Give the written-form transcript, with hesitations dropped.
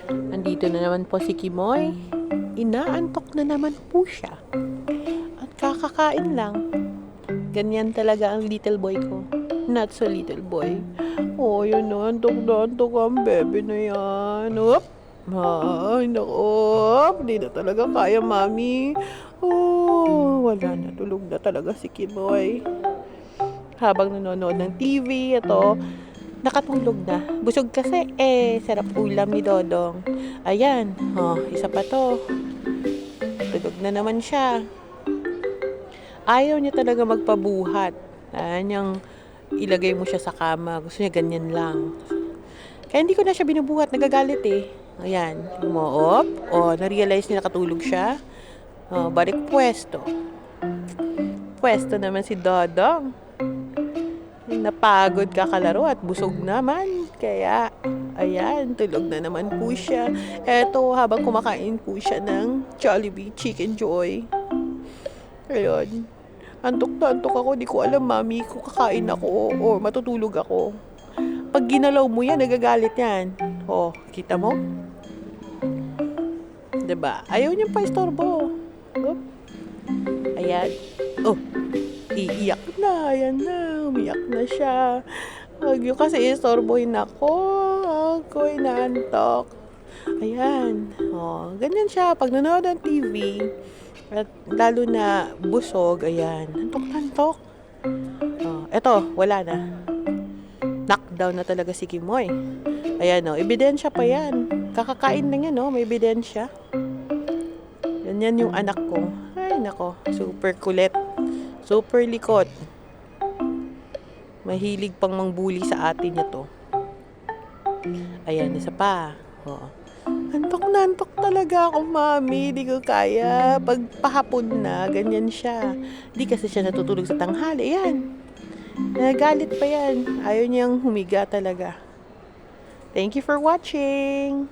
Andito na naman po si Kimoy. Inaantok na naman po siya. At kakakain lang. Ganyan talaga ang little boy ko. Not so little boy. Oh, yun na. Antok ang bebe na yan. Oop! Ay, naku. Hindi na talaga kaya, mami. Oh, wala na. Tulog na talaga si Kimoy. Habang nanonood ng TV, ito, nakatulog na. Busog kasi, sarap ulam ni Dodong. Ayan, isa pa to. Tulog na naman siya. Ayaw niya talaga magpabuhat. Ayan yung ilagay mo siya sa kama. Gusto niya ganyan lang. Kaya hindi ko na siya binubuhat. Nagagalit eh. Ayan, umuop. Na-realize niya nakatulog siya. Balik pwesto. Pwesto naman si Dodong. Napagod kakalaro at busog naman. Kaya, ayan, tulog na naman po siya. Eto, habang kumakain po siya ng Jollibee Chicken Joy. Ayun. Antok na antok ako. Di ko alam, mami, kung kakain ako o matutulog ako. Pag ginalaw mo yan, nagagalit yan. Kita mo? Diba? Ayaw niyang pa-istorbo. Ayan. Iiyak na. Ayan na. Umiyak na siya. Huwag yung kasi istorbohin ako. Ako'y naantok. Ayan. Ganyan siya. Pag nanonood ng TV, at lalo na busog, ayan. Antok-antok. Eto, wala na. Knockdown na talaga si Kimoy. Ayan, ebidensya pa yan. Kakakain lang yan, may ebidensya. Yan yung anak ko. Ay, nako. Super kulit. Super likot. Mahilig pang mangbuli sa atin niya to. Ayan, isa pa. Antok na antok talaga ako, mami. Di ko kaya. Pag pahapon na, ganyan siya. Di kasi siya natutulog sa tanghali. Ayan. Nagalit pa yan. Ayaw niyang humiga talaga. Thank you for watching.